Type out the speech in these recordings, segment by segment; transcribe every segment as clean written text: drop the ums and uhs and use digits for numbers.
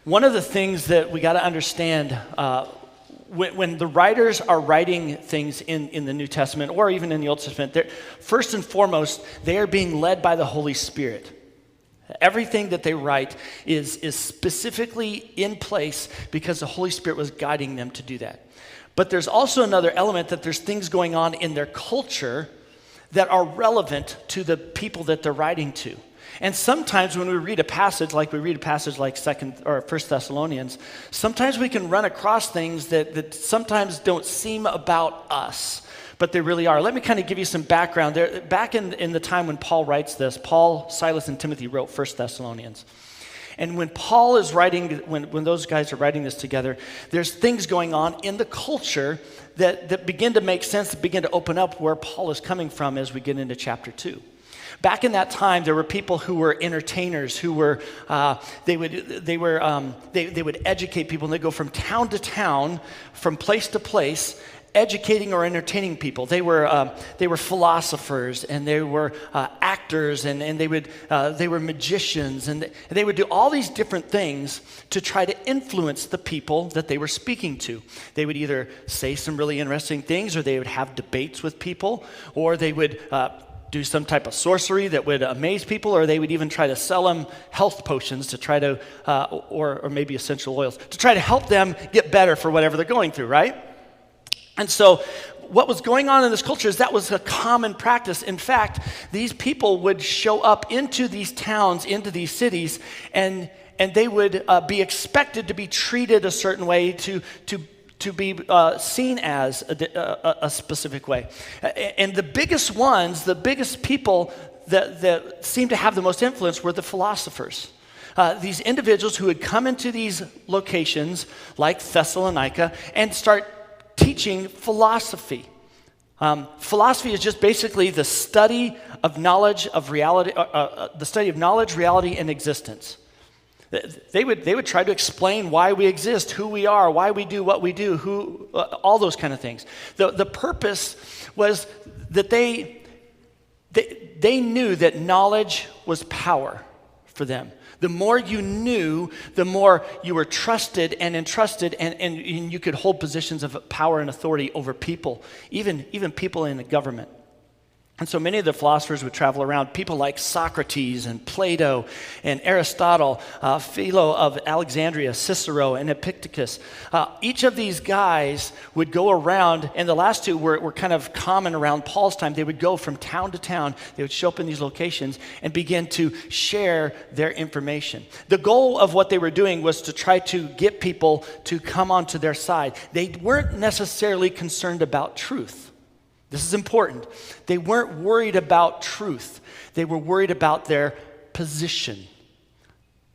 One of the things that we got to understand when the writers are writing things in the New Testament or even in the Old Testament, first and foremost, they are being led by the Holy Spirit. Everything that they write is specifically in place because the Holy Spirit was guiding them to do that. But there's also another element that there's things going on in their culture that are relevant to the people that they're writing to. And sometimes when we read a passage like 2nd or 1 Thessalonians, sometimes we can run across things that sometimes don't seem about us, but they really are. Let me kind of give you some background. Back in the time when Paul writes this, Paul, Silas, and Timothy wrote 1 Thessalonians. And when Paul is writing, when those guys are writing this together, there's things going on in the culture that begin to make sense, that begin to open up where Paul is coming from as we get into chapter 2. Back in that time, there were people who were entertainers, who were they would educate people, and they'd go from town to town, from place to place, educating or entertaining people. They were philosophers, and they were actors, and they were magicians, and they would do all these different things to try to influence the people that they were speaking to. They would either say some really interesting things, or they would have debates with people, or they would do some type of sorcery that would amaze people, or they would even try to sell them health potions to try to, or maybe essential oils, to try to help them get better for whatever they're going through, right? And so what was going on in this culture is that was a common practice. In fact, these people would show up into these towns, into these cities, and they would be expected to be treated a certain way, to be seen as a specific way. And the biggest ones, the biggest people that seemed to have the most influence were the philosophers. These individuals who would come into these locations like Thessalonica and start teaching philosophy. Philosophy is just basically the study of knowledge, of reality, the study of knowledge, reality, and existence. They would try to explain why we exist, who we are, why we do what we do, all those kind of things. The purpose was that they knew that knowledge was power for them. The more you knew, the more you were trusted and entrusted, and you could hold positions of power and authority over people, even people in the government. And so many of the philosophers would travel around, people like Socrates and Plato and Aristotle, Philo of Alexandria, Cicero, and Epictetus. Each of these guys would go around, and the last two were kind of common around Paul's time. They would go from town to town. They would show up in these locations and begin to share their information. The goal of what they were doing was to try to get people to come onto their side. They weren't necessarily concerned about truth. This is important. They weren't worried about truth. They were worried about their position.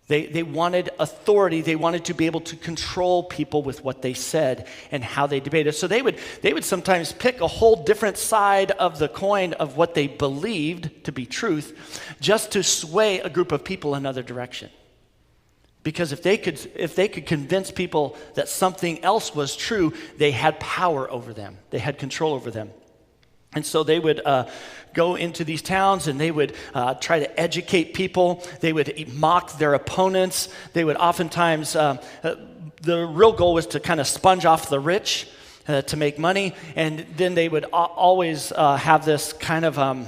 They wanted authority. They wanted to be able to control people with what they said and how they debated. So they would sometimes pick a whole different side of the coin of what they believed to be truth, just to sway a group of people another direction. Because if they could convince people that something else was true, they had power over them. They had control over them. And so they would go into these towns, and they would try to educate people. They would mock their opponents. They would oftentimes, the real goal was to kind of sponge off the rich to make money. And then they would always have this kind of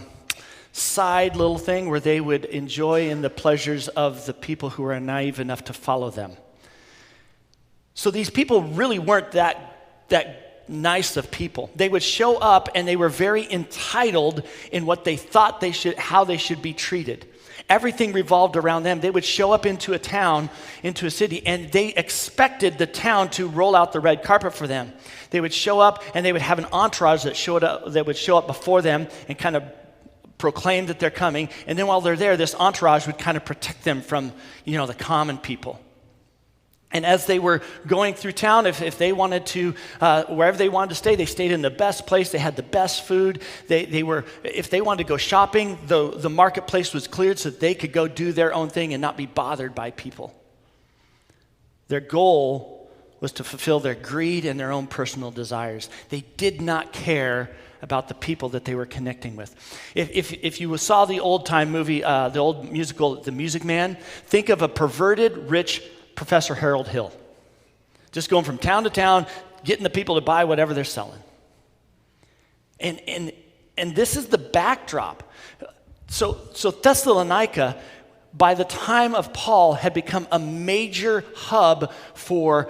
side little thing where they would enjoy in the pleasures of the people who are naive enough to follow them. So these people really weren't that nice of people. They would show up, and they were very entitled in what they thought how they should be treated. Everything revolved around them. They would show up into a town, into a city, and they expected the town to roll out the red carpet for them. They would show up, and they would have an entourage that would show up before them and kind of proclaim that they're coming. And then while they're there, this entourage would kind of protect them from, the common people. And as they were going through town, if they wanted to, wherever they wanted to stay, they stayed in the best place. They had the best food. If they wanted to go shopping, the marketplace was cleared so that they could go do their own thing and not be bothered by people. Their goal was to fulfill their greed and their own personal desires. They did not care about the people that they were connecting with. If you saw the old time movie, the old musical, The Music Man, think of a perverted, rich Professor Harold Hill. Just going from town to town, getting the people to buy whatever they're selling. And this is the backdrop. So Thessalonica, by the time of Paul, had become a major hub for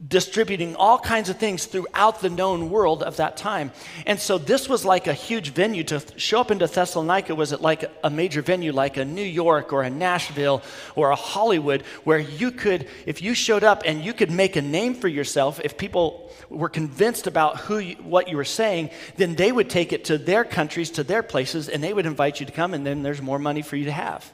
distributing all kinds of things throughout the known world of that time. And so this was like a huge venue. To show up into Thessalonica was like a major venue like a New York or a Nashville or a Hollywood, where you could, if you showed up and you could make a name for yourself, if people were convinced about what you were saying, then they would take it to their countries, to their places, and they would invite you to come, and then there's more money for you to have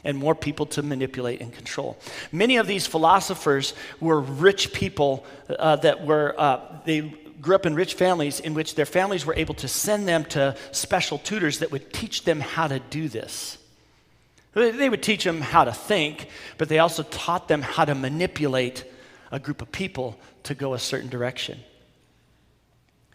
and more people to manipulate and control. Many of these philosophers were rich people they grew up in rich families in which their families were able to send them to special tutors that would teach them how to do this. They would teach them how to think, but they also taught them how to manipulate a group of people to go a certain direction.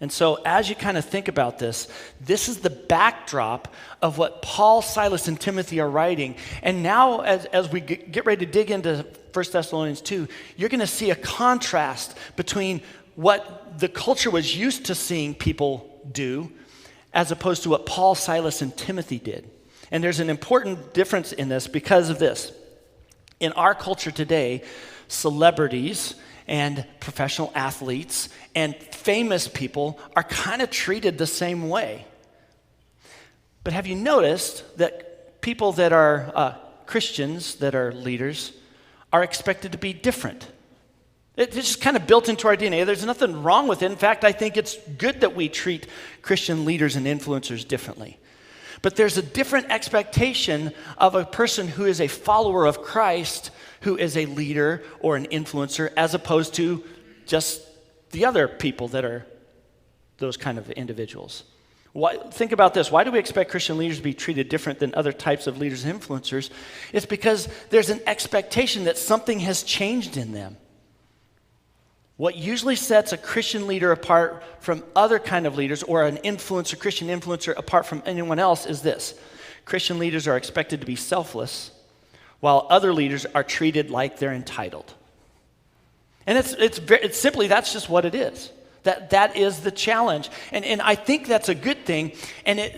And so as you kind of think about this is the backdrop of what Paul, Silas, and Timothy are writing. And now as we get ready to dig into 1 Thessalonians 2, you're going to see a contrast between what the culture was used to seeing people do as opposed to what Paul, Silas, and Timothy did. And there's an important difference in this because of this. In our culture today, celebrities and professional athletes and famous people are kind of treated the same way. But have you noticed that people that are Christians, that are leaders, are expected to be different? It's just kind of built into our DNA. There's nothing wrong with it. In fact, I think it's good that we treat Christian leaders and influencers differently. But there's a different expectation of a person who is a follower of Christ, who is a leader or an influencer, as opposed to just the other people that are those kind of individuals. Think about this. Why do we expect Christian leaders to be treated different than other types of leaders and influencers? It's because there's an expectation that something has changed in them. What usually sets a Christian leader apart from other kind of leaders, or an influencer, Christian influencer, apart from anyone else, is this. Christian leaders are expected to be selfless, while other leaders are treated like they're entitled. And it's simply, that's just what it is. That is the challenge. And I think that's a good thing. And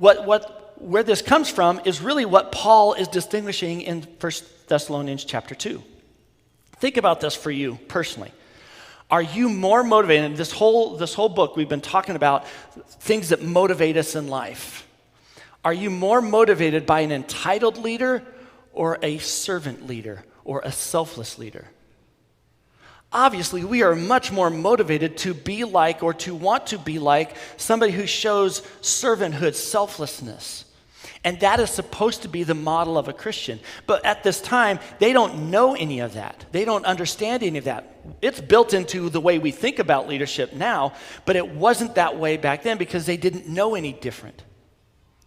where this comes from is really what Paul is distinguishing in 1 Thessalonians chapter 2. Think about this for you personally. Are you more motivated? This whole book, we've been talking about things that motivate us in life. Are you more motivated by an entitled leader or a servant leader or a selfless leader? Obviously, we are much more motivated to be like, or to want to be like, somebody who shows servanthood, selflessness. And that is supposed to be the model of a Christian. But at this time, they don't know any of that. They don't understand any of that. It's built into the way we think about leadership now, but it wasn't that way back then because they didn't know any different.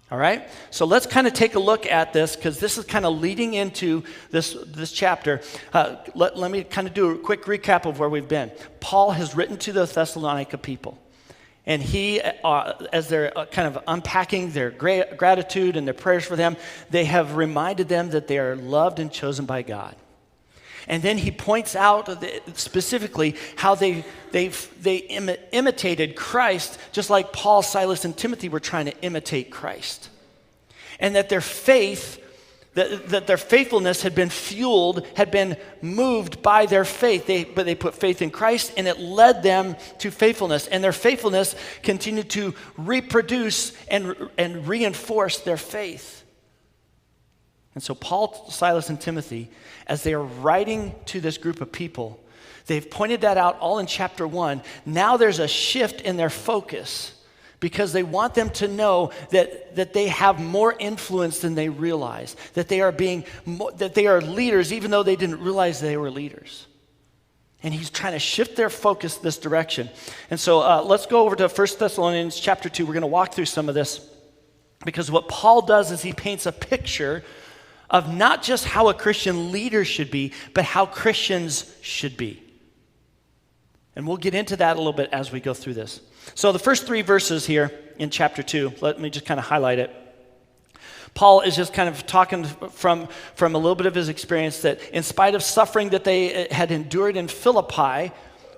All right? So let's kind of take a look at this, because this is kind of leading into this chapter. Let me kind of do a quick recap of where we've been. Paul has written to the Thessalonica people. And he, as they're kind of unpacking their gratitude and their prayers for them, they have reminded them that they are loved and chosen by God. And then he points out specifically how they imitated Christ, just like Paul, Silas, and Timothy were trying to imitate Christ. And that their faith, that their faithfulness had been fueled, had been moved by their faith. But they put faith in Christ, and it led them to faithfulness. And their faithfulness continued to reproduce and reinforce their faith. And so Paul, Silas, and Timothy, as they are writing to this group of people, they've pointed that out all in chapter 1. Now there's a shift in their focus, because they want them to know that they have more influence than they realize, that they are leaders even though they didn't realize they were leaders. And he's trying to shift their focus this direction. And so let's go over to 1 Thessalonians chapter 2. We're going to walk through some of this, because what Paul does is he paints a picture of not just how a Christian leader should be, but how Christians should be. And we'll get into that a little bit as we go through this. So the first 3 verses here in chapter 2, let me just kind of highlight it. Paul is just kind of talking from a little bit of his experience that in spite of suffering that they had endured in Philippi,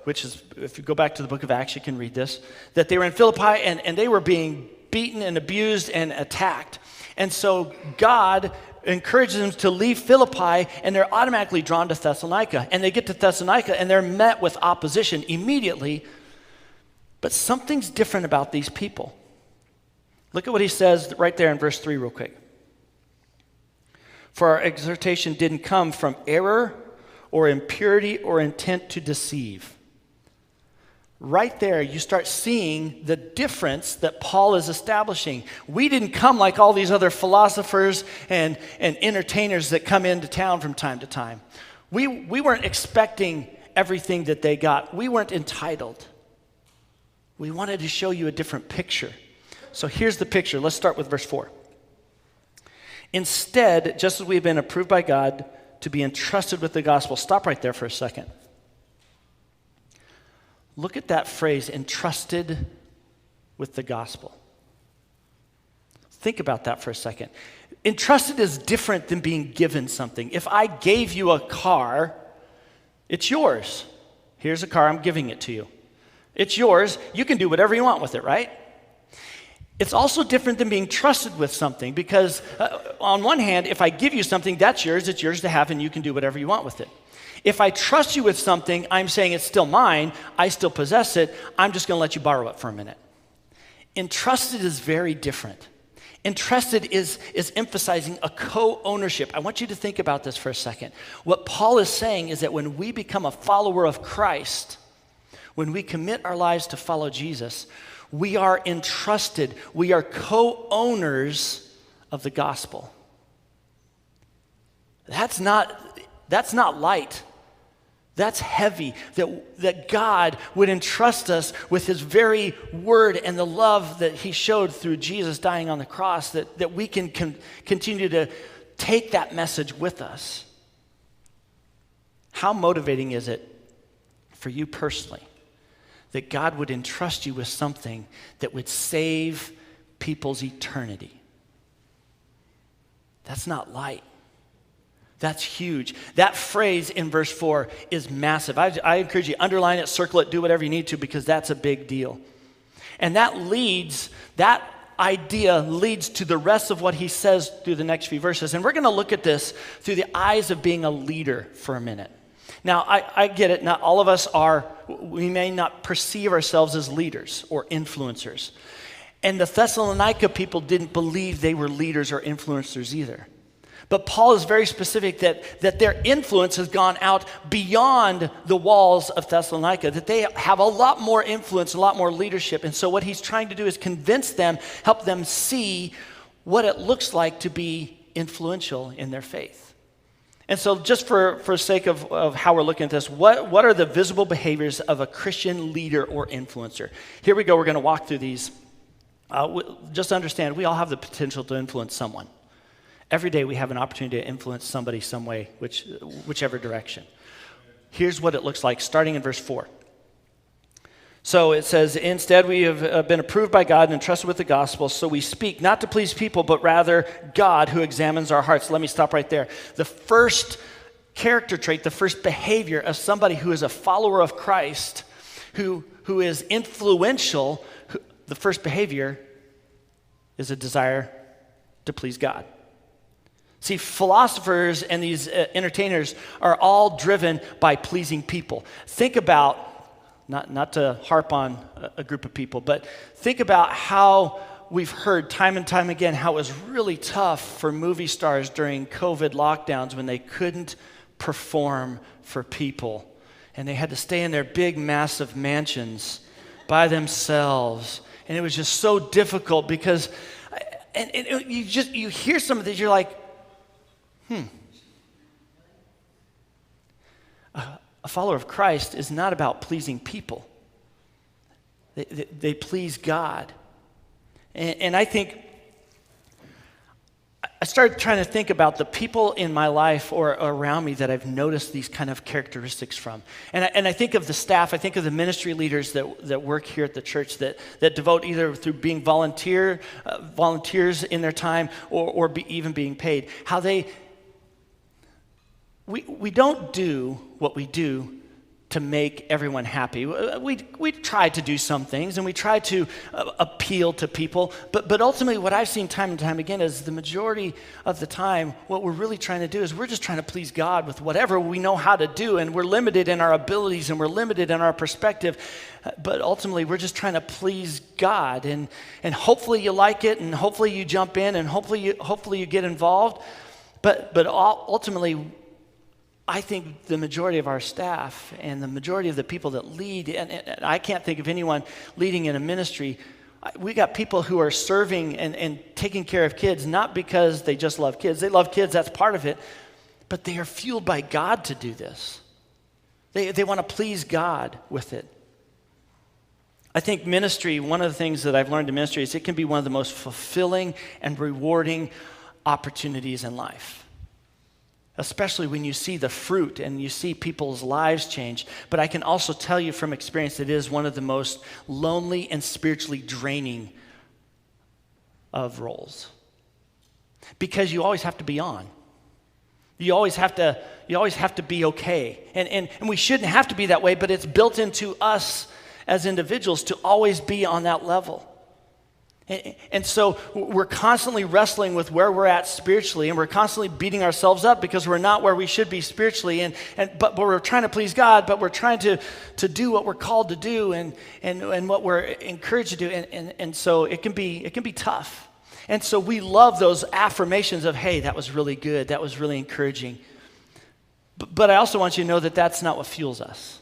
which is, if you go back to the book of Acts, you can read this, that they were in Philippi and they were being beaten and abused and attacked. And so God encourages them to leave Philippi, and they're automatically drawn to Thessalonica. And they get to Thessalonica, and they're met with opposition immediately. But something's different about these people. Look at what he says right there in verse 3 real quick. For our exhortation didn't come from error or impurity or intent to deceive. Right there, you start seeing the difference that Paul is establishing. We didn't come like all these other philosophers and entertainers that come into town from time to time. We weren't expecting everything that they got. We weren't entitled. We wanted to show you a different picture. So here's the picture. Let's start with verse 4. Instead, just as we've been approved by God to be entrusted with the gospel. Stop right there for a second. Look at that phrase, entrusted with the gospel. Think about that for a second. Entrusted is different than being given something. If I gave you a car, it's yours. Here's a car, I'm giving it to you. It's yours. You can do whatever you want with it, right? It's also different than being trusted with something because on one hand, if I give you something, that's yours. It's yours to have and you can do whatever you want with it. If I trust you with something, I'm saying it's still mine. I still possess it. I'm just going to let you borrow it for a minute. Entrusted is very different. Entrusted is emphasizing a co-ownership. I want you to think about this for a second. What Paul is saying is that when we become a follower of Christ, when we commit our lives to follow Jesus, we are entrusted. We are co-owners of the gospel. That's not light. That's heavy, that God would entrust us with his very word and the love that he showed through Jesus dying on the cross, that we can continue to take that message with us. How motivating is it for you personally that God would entrust you with something that would save people's eternity? That's not light. That's huge. That phrase in verse 4 is massive. I encourage you, underline it, circle it, do whatever you need to because that's a big deal. And that idea leads to the rest of what he says through the next few verses. And we're going to look at this through the eyes of being a leader for a minute. Now, I get it. Not all of us we may not perceive ourselves as leaders or influencers. And the Thessalonica people didn't believe they were leaders or influencers either. But Paul is very specific that their influence has gone out beyond the walls of Thessalonica, that they have a lot more influence, a lot more leadership. And so what he's trying to do is convince them, help them see what it looks like to be influential in their faith. And so just for sake of how we're looking at this, what are the visible behaviors of a Christian leader or influencer? Here we go. We're going to walk through these. Just understand, we all have the potential to influence someone. Every day we have an opportunity to influence somebody some way, whichever direction. Here's what it looks like, starting in verse 4. So it says, instead we have been approved by God and entrusted with the gospel, so we speak not to please people, but rather God who examines our hearts. Let me stop right there. The first character trait, the first behavior of somebody who is a follower of Christ, who is influential, the first behavior is a desire to please God. See, philosophers and these entertainers are all driven by pleasing people. Think about, not to harp on a group of people, but think about how we've heard time and time again how it was really tough for movie stars during COVID lockdowns when they couldn't perform for people. And they had to stay in their big, massive mansions by themselves. And it was just so difficult because, you hear some of these, you're like, A follower of Christ is not about pleasing people. They please God. And I think started trying to think about the people in my life or around me that I've noticed these kind of characteristics from. And I think of the staff, I think of the ministry leaders that work here at the church that devote either through being volunteers in their time or even being paid. How we don't do what we do to make everyone happy. We try to do some things and we try to appeal to people, but ultimately what I've seen time and time again is the majority of the time what we're really trying to do is we're just trying to please God with whatever we know how to do, and we're limited in our abilities and we're limited in our perspective, but ultimately we're just trying to please God, and hopefully you like it, and hopefully you jump in, and hopefully you get involved, but ultimately I think the majority of our staff and the majority of the people that lead, and I can't think of anyone leading in a ministry, we got people who are serving and taking care of kids, not because they just love kids. They love kids, that's part of it, but they are fueled by God to do this. They want to please God with it. I think ministry, one of the things that I've learned in ministry is it can be one of the most fulfilling and rewarding opportunities in life. Especially when you see the fruit and you see people's lives change. But I can also tell you from experience it is one of the most lonely and spiritually draining of roles. Because you always have to be on. You always have to be okay. And we shouldn't have to be that way, but it's built into us as individuals to always be on that level. And so we're constantly wrestling with where we're at spiritually, and we're constantly beating ourselves up because we're not where we should be spiritually, but we're trying to please God, but we're trying to do what we're called to do and what we're encouraged to do, and so it can be tough. And so we love those affirmations of, hey, that was really good, that was really encouraging. But I also want you to know that that's not what fuels us.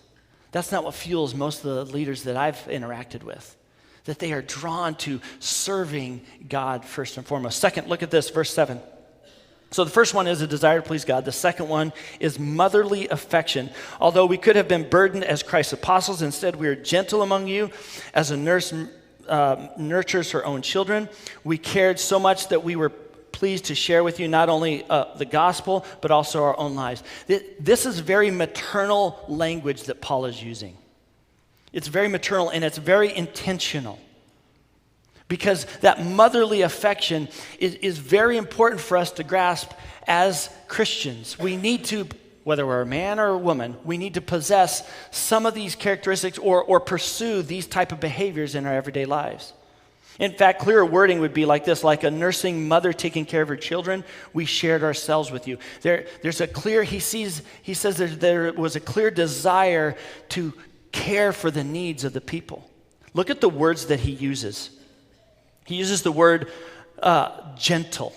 That's not what fuels most of the leaders that I've interacted with. That they are drawn to serving God first and foremost. Second, look at this, verse 7. So the first one is a desire to please God. The second one is motherly affection. Although we could have been burdened as Christ's apostles, instead we are gentle among you as a nurse nurtures her own children. We cared so much that we were pleased to share with you not only the gospel, but also our own lives. This is very maternal language that Paul is using. It's very maternal and it's very intentional, because that motherly affection is very important for us to grasp as Christians. We need to, whether we're a man or a woman, we need to possess some of these characteristics or pursue these type of behaviors in our everyday lives. In fact, clearer wording would be like this: like a nursing mother taking care of her children, we shared ourselves with you. There's a clear, he says there was a clear desire to care for the needs of the people. Look at the words that he uses. He uses the word gentle.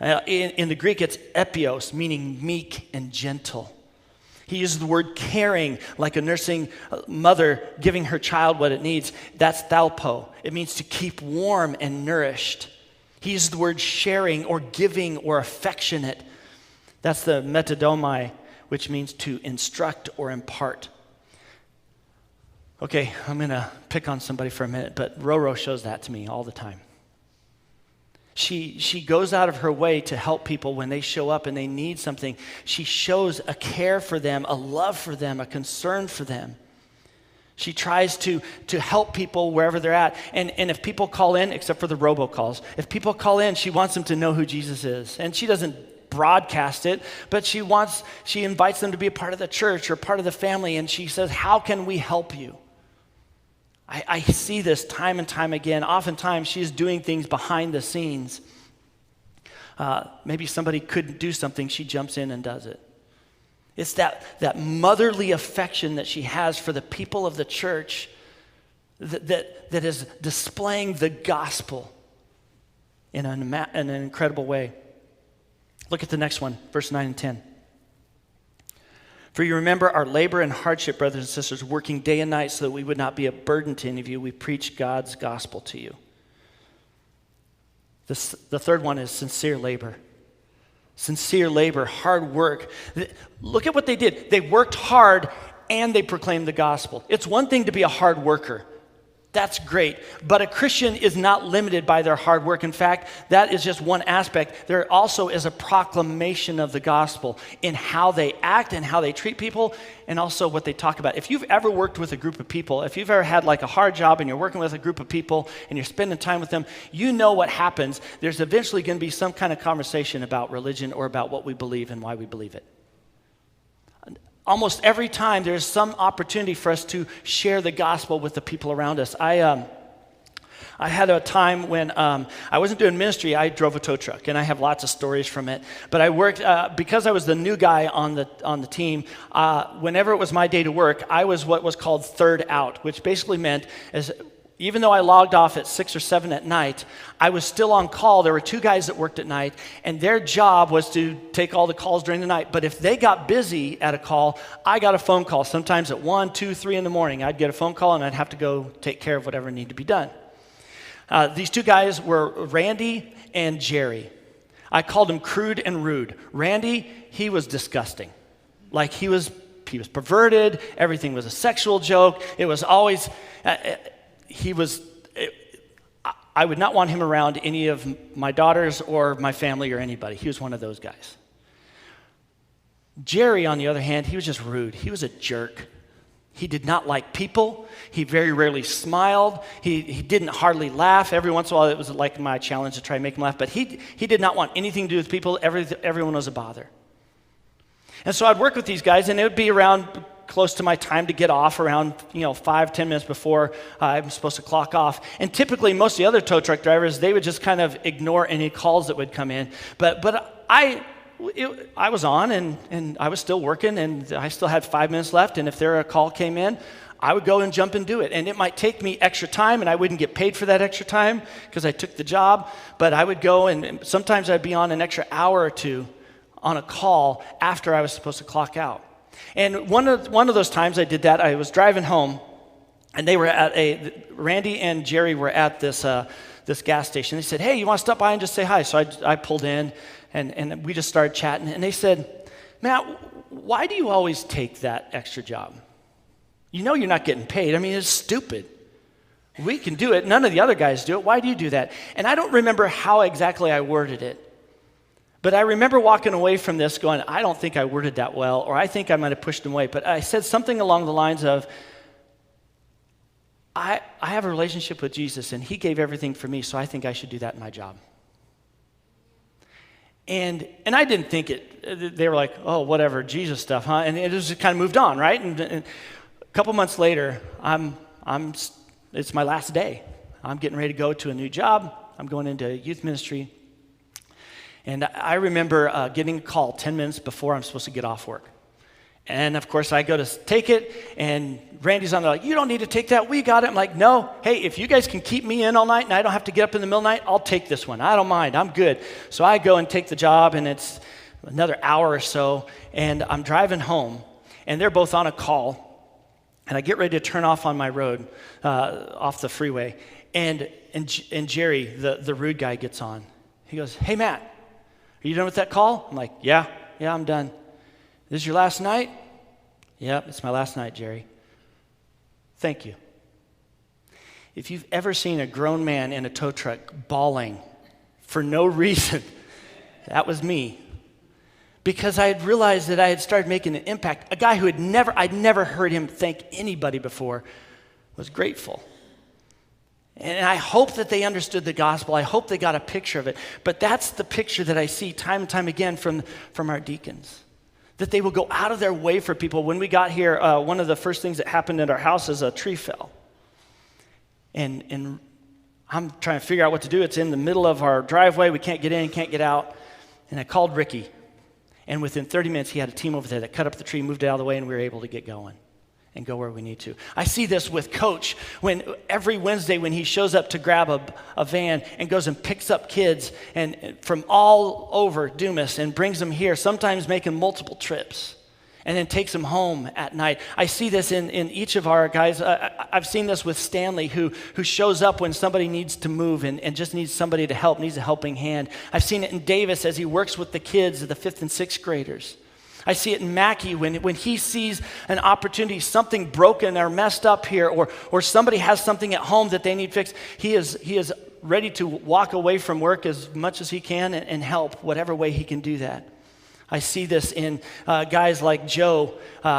In the Greek, it's epios, meaning meek and gentle. He uses the word caring, like a nursing mother giving her child what it needs. That's thalpo. It means to keep warm and nourished. He uses the word sharing or giving or affectionate. That's the metadomai, which means to instruct or impart. Okay, I'm going to pick on somebody for a minute, but Roro shows that to me all the time. She goes out of her way to help people when they show up and they need something. She shows a care for them, a love for them, a concern for them. She tries to help people wherever they're at. And if people call in, except for the robocalls, if people call in, she wants them to know who Jesus is. And she doesn't broadcast it, but she invites them to be a part of the church or part of the family, and she says, how can we help you? I see this time and time again. Oftentimes, she's doing things behind the scenes. Maybe somebody couldn't do something, she jumps in and does it. It's that motherly affection that she has for the people of the church that is displaying the gospel in an incredible way. Look at the next one, verse 9 and 10. For you remember our labor and hardship, brothers and sisters, working day and night so that we would not be a burden to any of you. We preach God's gospel to you. The third one is sincere labor. Sincere labor, hard work. Look at what they did. They worked hard and they proclaimed the gospel. It's one thing to be a hard worker. That's great. But a Christian is not limited by their hard work. In fact, that is just one aspect. There also is a proclamation of the gospel in how they act and how they treat people and also what they talk about. If you've ever worked with a group of people, if you've ever had like a hard job and you're working with a group of people and you're spending time with them, you know what happens. There's eventually going to be some kind of conversation about religion or about what we believe and why we believe it. Almost every time there's some opportunity for us to share the gospel with the people around us. I had a time when I wasn't doing ministry. I drove a tow truck, and I have lots of stories from it. But I worked because I was the new guy on the team. Whenever it was my day to work, I was what was called third out, which basically meant even though I logged off at 6 or 7 at night, I was still on call. There were 2 guys that worked at night, and their job was to take all the calls during the night. But if they got busy at a call, I got a phone call. Sometimes at 1, 2, 3 in the morning, I'd get a phone call, and I'd have to go take care of whatever needed to be done. These 2 guys were Randy and Jerry. I called him crude and rude. Randy, he was disgusting. Like he was perverted. Everything was a sexual joke. It was always... I would not want him around any of my daughters or my family or anybody. He was one of those guys. Jerry, on the other hand, he was just rude. He was a jerk. He did not like people. He very rarely smiled. He didn't hardly laugh. Every once in a while, it was like my challenge to try and make him laugh. But he did not want anything to do with people. Everyone was a bother. And so I'd work with these guys, and it would be around close to my time to get off, around 5-10 minutes before I'm supposed to clock off. And typically, most of the other tow truck drivers, they would just kind of ignore any calls that would come in. But I was on, and I was still working, and I still had 5 minutes left. And if a call came in, I would go and jump and do it. And it might take me extra time, and I wouldn't get paid for that extra time because I took the job. But I would go, and sometimes I'd be on an extra hour or 2 on a call after I was supposed to clock out. And one of those times I did that, I was driving home, and they were Randy and Jerry were at this gas station. They said, "Hey, you want to stop by and just say hi?" So I pulled in, and we just started chatting. And they said, "Matt, why do you always take that extra job? You know you're not getting paid. I mean, it's stupid. We can do it. None of the other guys do it. Why do you do that?" And I don't remember how exactly I worded it. But I remember walking away from this going, I don't think I worded that well, or I think I might have pushed him away. But I said something along the lines of, I have a relationship with Jesus, and he gave everything for me, so I think I should do that in my job. And I didn't think it. They were like, oh, whatever, Jesus stuff, huh? And it just kind of moved on, right? And a couple months later, it's my last day. I'm getting ready to go to a new job. I'm going into youth ministry. And I remember getting a call 10 minutes before I'm supposed to get off work. And of course, I go to take it, and Randy's on there like, "You don't need to take that, we got it." I'm like, "No, hey, if you guys can keep me in all night and I don't have to get up in the middle of the night, I'll take this one. I don't mind, I'm good." So I go and take the job, and it's another hour or so, and I'm driving home, and they're both on a call, and I get ready to turn off on my road, off the freeway, and Jerry, the rude guy, gets on. He goes, "Hey, Matt, are you done with that call?" I'm like, yeah, I'm done. "This is your last night?" "Yep, it's my last night, Jerry." "Thank you." If you've ever seen a grown man in a tow truck bawling for no reason, that was me. Because I had realized that I had started making an impact. A guy who I'd never heard him thank anybody before, was grateful. And I hope that they understood the gospel. I hope they got a picture of it. But that's the picture that I see time and time again from our deacons. That they will go out of their way for people. When we got here, one of the first things that happened at our house is a tree fell. And I'm trying to figure out what to do. It's in the middle of our driveway. We can't get in, can't get out. And I called Ricky. And within 30 minutes, he had a team over there that cut up the tree, moved it out of the way, and we were able to get going and go where we need to. I see this with Coach when every Wednesday when he shows up to grab a van and goes and picks up kids and from all over Dumas and brings them here, sometimes making multiple trips, and then takes them home at night. I see this in each of our guys. I've seen this with Stanley who shows up when somebody needs to move and just needs somebody to help, needs a helping hand. I've seen it in Davis as he works with the kids, the 5th and 6th graders. I see it in Mackie when he sees an opportunity, something broken or messed up here, or somebody has something at home that they need fixed. He is ready to walk away from work as much as he can and help whatever way he can do that. I see this in guys like Joe,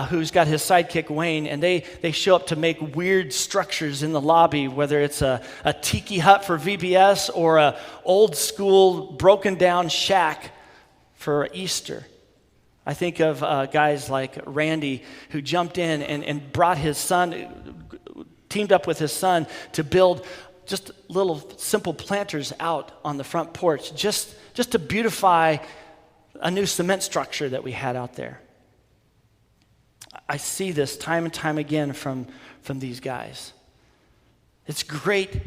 who's got his sidekick Wayne, and they show up to make weird structures in the lobby, whether it's a tiki hut for VBS or a old school broken down shack for Easter. I think of guys like Randy, who jumped in and brought his son, teamed up with his son to build just little simple planters out on the front porch, just to beautify a new cement structure that we had out there. I see this time and time again from these guys. It's great.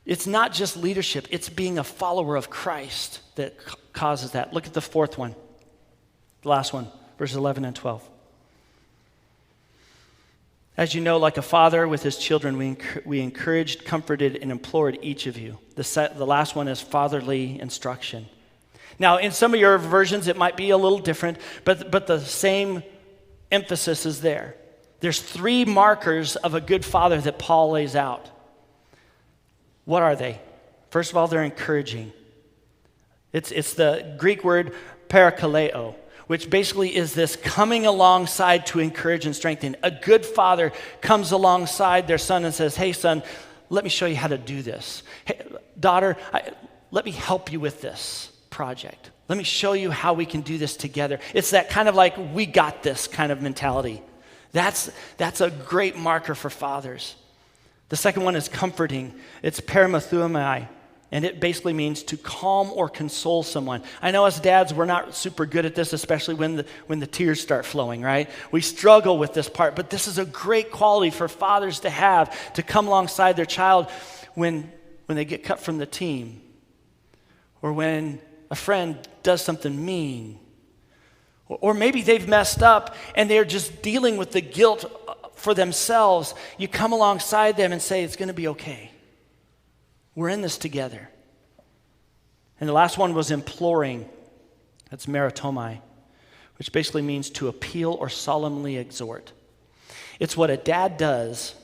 It's not just leadership, it's being a follower of Christ that causes that. Look at the fourth one, the last one, verses 11 and 12. As you know, like a father with his children, we encouraged, comforted, and implored each of you. The last one is fatherly instruction. Now, in some of your versions, it might be a little different, but the same emphasis is there. There's 3 markers of a good father that Paul lays out. What are they? First of all, they're encouraging. It's the Greek word parakaleo, which basically is this coming alongside to encourage and strengthen. A good father comes alongside their son and says, hey, son, let me show you how to do this. Hey, daughter, let me help you with this project. Let me show you how we can do this together. It's that kind of like, we got this kind of mentality. That's a great marker for fathers. The second one is comforting. It's paramathuomai, and it basically means to calm or console someone. I know as dads, we're not super good at this, especially when the tears start flowing, right? We struggle with this part, but this is a great quality for fathers to have, to come alongside their child when they get cut from the team, or when a friend does something mean, or maybe they've messed up and they're just dealing with the guilt for themselves. You come alongside them and say, it's going to be okay. We're in this together. And the last one was imploring. That's meritomai, which basically means to appeal or solemnly exhort. It's what a dad does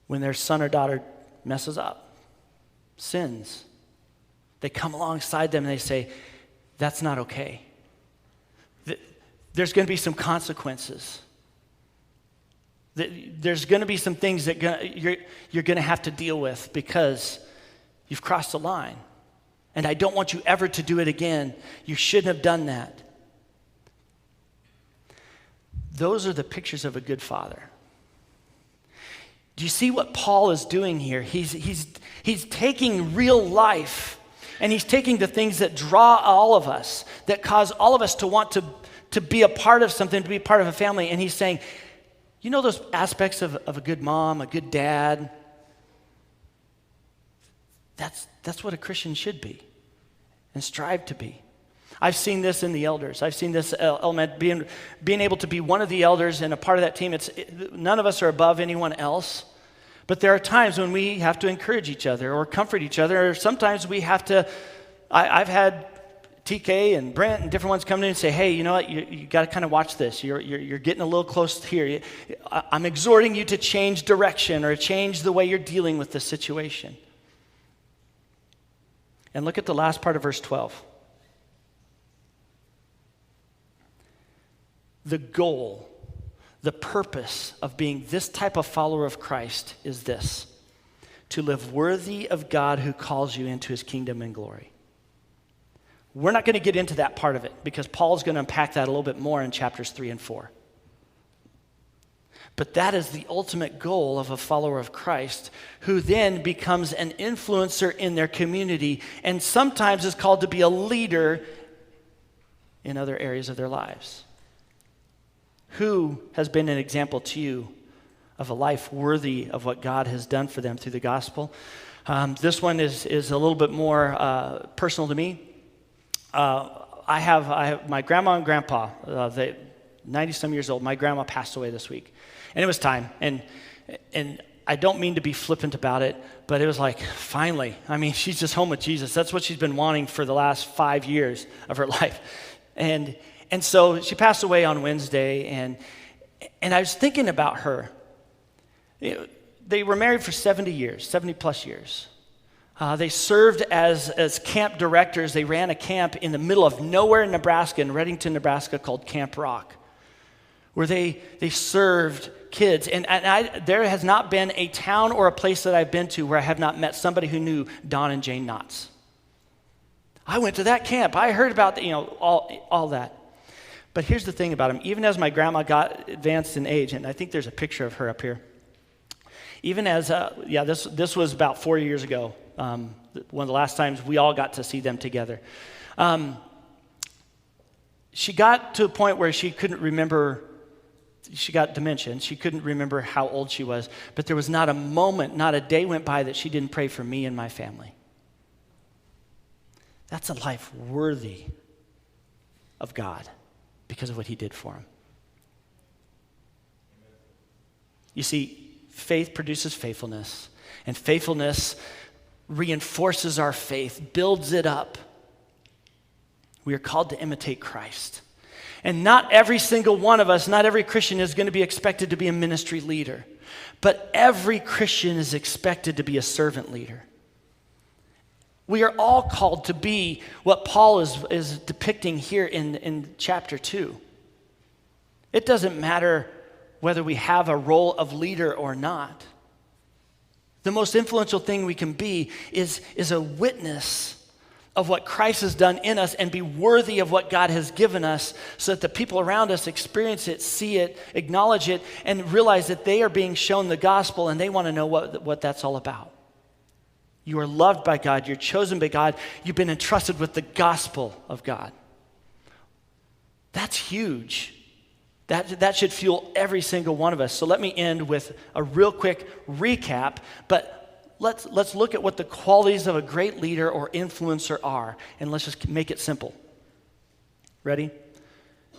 when their son or daughter messes up, sins. They come alongside them and they say, that's not okay. There's going to be some consequences. There's going to be some things that you're going to have to deal with because you've crossed the line. And I don't want you ever to do it again. You shouldn't have done that. Those are the pictures of a good father. Do you see what Paul is doing here? He's taking real life, and he's taking the things that draw all of us, that cause all of us to want to be a part of something, to be a part of a family, and he's saying, you know those aspects of a good mom, a good dad? That's what a Christian should be and strive to be. I've seen this in the elders. I've seen this element, being able to be one of the elders and a part of that team. None of us are above anyone else. But there are times when we have to encourage each other or comfort each other. Or sometimes we have to, I've had TK and Brent and different ones come in and say, hey, you know what, you got to kind of watch this. You're getting a little close here. I'm exhorting you to change direction or change the way you're dealing with this situation. And look at the last part of verse 12. The goal, the purpose of being this type of follower of Christ is this: to live worthy of God who calls you into his kingdom and glory. We're not going to get into that part of it because Paul's going to unpack that a little bit more in chapters 3 and 4. But that is the ultimate goal of a follower of Christ, who then becomes an influencer in their community and sometimes is called to be a leader in other areas of their lives. Who has been an example to you of a life worthy of what God has done for them through the gospel? This one is a little bit more personal to me. I have my grandma and grandpa, 90-some years old. My grandma passed away this week. And it was time. And I don't mean to be flippant about it, but it was like, finally. I mean, she's just home with Jesus. That's what she's been wanting for the last 5 years of her life. And And so she passed away on Wednesday, and I was thinking about her. They were married for 70 years, 70 plus years. They served as camp directors. They ran a camp in the middle of nowhere in Nebraska, in Redington, Nebraska, called Camp Rock, where they served kids. And there has not been a town or a place that I've been to where I have not met somebody who knew Don and Jane Knotts. I went to that camp. I heard about all that. But here's the thing about them. Even as my grandma got advanced in age, and I think there's a picture of her up here. Even as, this was about 4 years ago, one of the last times we all got to see them together. She got to a point where she couldn't remember, she got dementia, and she couldn't remember how old she was, but there was not a moment, not a day went by that she didn't pray for me and my family. That's a life worthy of God because of what he did for him. You see, faith produces faithfulness, and faithfulness reinforces our faith, builds it up. We are called to imitate Christ. And not every single one of us, not every Christian is going to be expected to be a ministry leader, but every Christian is expected to be a servant leader. We are all called to be what Paul is depicting here in chapter 2. It doesn't matter whether we have a role of leader or not. The most influential thing we can be is a witness of what Christ has done in us and be worthy of what God has given us so that the people around us experience it, see it, acknowledge it, and realize that they are being shown the gospel and they want to know what that's all about. You are loved by God. You're chosen by God. You've been entrusted with the gospel of God. That's huge. That should fuel every single one of us. So let me end with a real quick recap, but let's look at what the qualities of a great leader or influencer are, and let's just make it simple. Ready?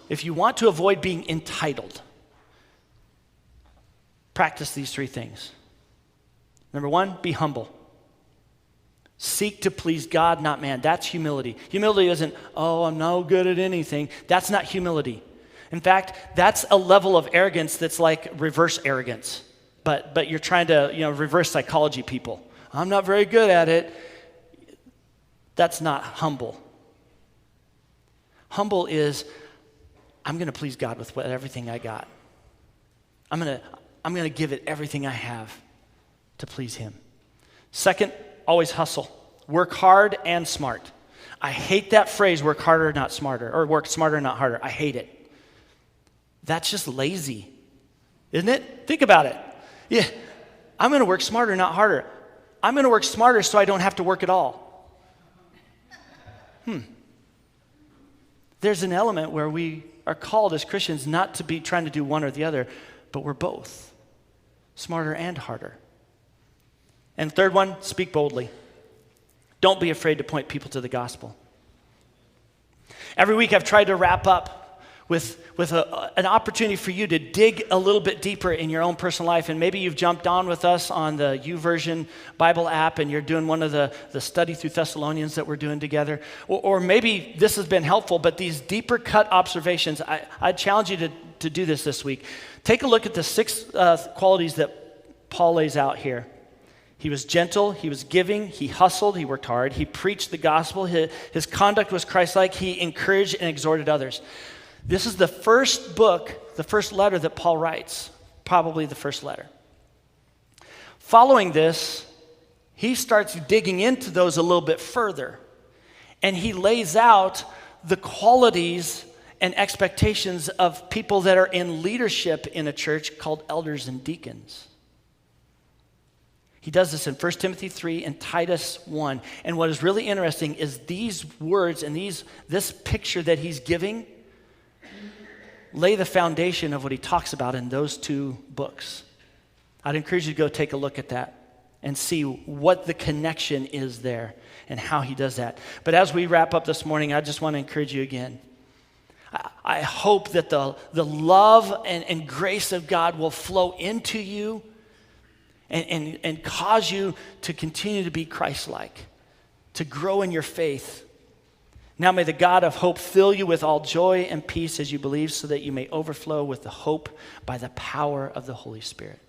If you want to avoid being entitled, practice these 3 things. Number 1, be humble. Seek to please God, not man. That's humility. Humility isn't, I'm no good at anything. That's not humility. In fact, that's a level of arrogance that's like reverse arrogance. But you're trying to, reverse psychology people. I'm not very good at it. That's not humble. Humble is, I'm going to please God with everything I got. I'm going to give it everything I have to please him. Second, always hustle. Work hard and smart. I hate that phrase, work harder, not smarter, or work smarter, not harder. I hate it. That's just lazy, isn't it? Think about it. Yeah, I'm going to work smarter, not harder. I'm going to work smarter so I don't have to work at all. There's an element where we are called as Christians not to be trying to do one or the other, but we're both, smarter and harder. And third one, speak boldly. Don't be afraid to point people to the gospel. Every week I've tried to wrap up with an opportunity for you to dig a little bit deeper in your own personal life. And maybe you've jumped on with us on the YouVersion Bible app and you're doing one of the study through Thessalonians that we're doing together. Or maybe this has been helpful, but these deeper cut observations, I challenge you to do this week. Take a look at the 6 qualities that Paul lays out here. He was gentle, he was giving, he hustled, he worked hard, he preached the gospel, his conduct was Christ-like, he encouraged and exhorted others. This is the first book, the first letter that Paul writes, probably the first letter. Following this, he starts digging into those a little bit further, and he lays out the qualities and expectations of people that are in leadership in a church called elders and deacons. He does this in 1 Timothy 3 and Titus 1. And what is really interesting is these words and this picture that he's giving lay the foundation of what he talks about in those 2 books. I'd encourage you to go take a look at that and see what the connection is there and how he does that. But as we wrap up this morning, I just want to encourage you again. I hope that the love and grace of God will flow into you and cause you to continue to be Christ-like, to grow in your faith. Now may the God of hope fill you with all joy and peace as you believe, so that you may overflow with the hope by the power of the Holy Spirit.